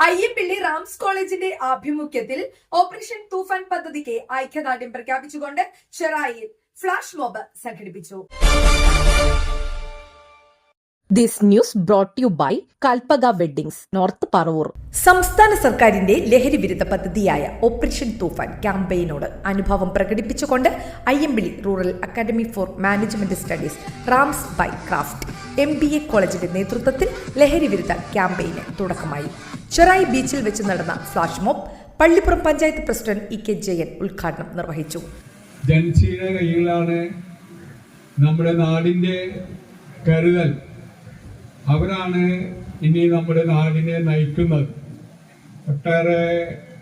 Ayyampilly rams കോളേജിന്റെ ആഭിമുഖ്യത്തിൽ operation തൂഫാൻ പദ്ധതിക്ക് ഐക്യദാർഢ്യം പ്രഖ്യാപിച്ചുകൊണ്ട് ചെറായിൽ ഫ്ലാഷ് മോബ് സംഘടിപ്പിച്ചു. This news brought to you by Kalpaga Weddings, North Paravoor. സംസ്ഥാന സർക്കാരിന്റെ ലഹരി വിരുദ്ധ പദ്ധതിയായ ഓപ്പറേഷൻ തൂഫാൻ ക്യാമ്പയിനോട് അനുഭവം പ്രകടിപ്പിച്ചുകൊണ്ട് Ayyampilly rural academy for management studies RAMS by craft MBA കോളേജിന്റെ നേതൃത്വത്തിൽ ലഹരി വിരുദ്ധ ക്യാമ്പയിന് തുടക്കമായി. ചെറായി ബീച്ചിൽ വെച്ച് നടന്ന flash mob Pallippuram panchayat president EK Jayan ഉദ്ഘാടനം നിർവഹിച്ചു. ജനശീല കൈകളാണ് നമ്മുടെ നാടിന്റെ കരുതൽ. അവരാണ് ഇനി നമ്മുടെ നാടിനെ നയിക്കുന്നത്. ഒട്ടേറെ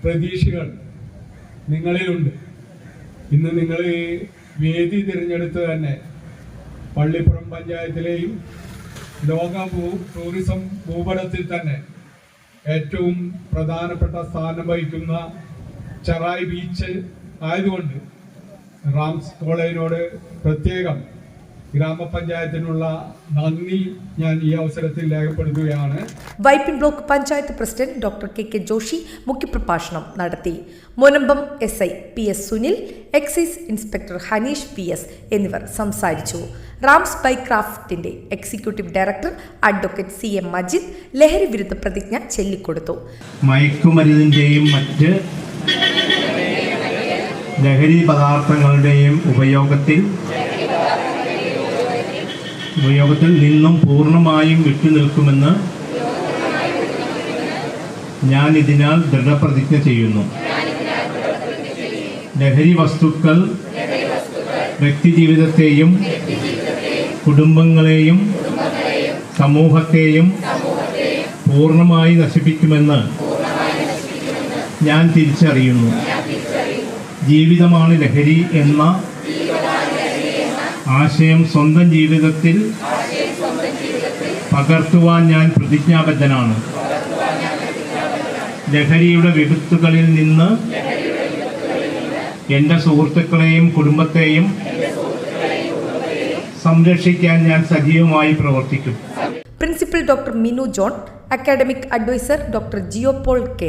പ്രതീക്ഷകൾ നിങ്ങളിലുണ്ട്. ഇന്ന് നിങ്ങൾ വേദി തിരഞ്ഞെടുത്ത് തന്നെ പള്ളിപ്പുറം പഞ്ചായത്തിലെയും ലോക ടൂറിസം ഭൂപടത്തിൽ തന്നെ ഏറ്റവും പ്രധാനപ്പെട്ട സ്ഥാനം വഹിക്കുന്ന ചെറായി ബീച്ച് ആയതുകൊണ്ട് റാംസ് കോളേജിനോട് പ്രത്യേകം ഗ്രാമപഞ്ചായത്തിനുള്ള നന്ദി ഞാൻ ഈ അവസരത്തിൽ രേഖപ്പെടുത്തുകയാണ്. Vypin block panchayat president doctor KK Joshy മുഖ്യപ്രഭാഷണം നടത്തി. Munambam SI PS Sunil, excise inspector Haneesh PS എന്നിവർ സംസാരിച്ചു. റാംസ് ബൈ ക്രാഫ്റ്റിന്റെ executive director advocate CM Majid ലഹരി വിരുദ്ധ പ്രതിജ്ഞ ചൊല്ലിക്കൊടുത്തു. മയക്കുമരുന്നിന്റെയും മറ്റ് ലഹരി പദാർത്ഥങ്ങളുടെയും ഉപയോഗത്തിൽ നിന്നും പൂർണ്ണമായും വിട്ടുനിൽക്കുമെന്ന് ഞാൻ ഇതിനാൽ ദൃഢപ്രതിജ്ഞ ചെയ്യുന്നു. ലഹരി വസ്തുക്കൾ വ്യക്തിജീവിതത്തെയും കുടുംബങ്ങളെയും സമൂഹത്തെയും പൂർണ്ണമായി നശിപ്പിക്കുമെന്ന് ഞാൻ തിരിച്ചറിയുന്നു. ജീവിതമാണ് ലഹരി എന്ന ആശയം സ്വന്തം ജീവിതത്തിൽ പകർത്തുവാൻ ഞാൻ പ്രതിജ്ഞാബദ്ധനാണ്. ലഹരിയുടെ വിപത്തുകളിൽ നിന്ന് എൻ്റെ സുഹൃത്തുക്കളെയും കുടുംബത്തെയും സംരക്ഷിക്കാൻ ഞാൻ സജീവമായി പ്രവർത്തിക്കും. Principal doctor Minu John, academic adviser doctor Geopaul K,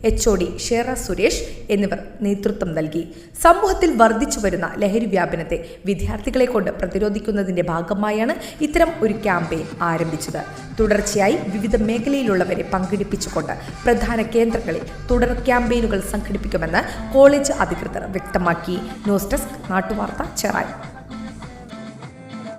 HOD Shera Suresh എന്നിവർ നേതൃത്വം നൽകി. സമൂഹത്തിൽ വർദ്ധിച്ചു വരുന്ന ലഹരി വ്യാപനത്തെ വിദ്യാർത്ഥികളെ കൊണ്ട് പ്രതിരോധിക്കുന്നതിന്റെ ഭാഗമായാണ് ഇത്തരം ഒരു ക്യാമ്പയിൻ ആരംഭിച്ചത്. തുടർച്ചയായി വിവിധ മേഖലയിലുള്ളവരെ പങ്കെടുപ്പിച്ചുകൊണ്ട് പ്രധാന കേന്ദ്രങ്ങളിൽ തുടർ ക്യാമ്പയിനുകൾ സംഘടിപ്പിക്കുമെന്ന് കോളേജ് അധികൃതർ വ്യക്തമാക്കി. ന്യൂസ് ഡെസ്ക് നാട്ടുവാർത്ത ചെറായി.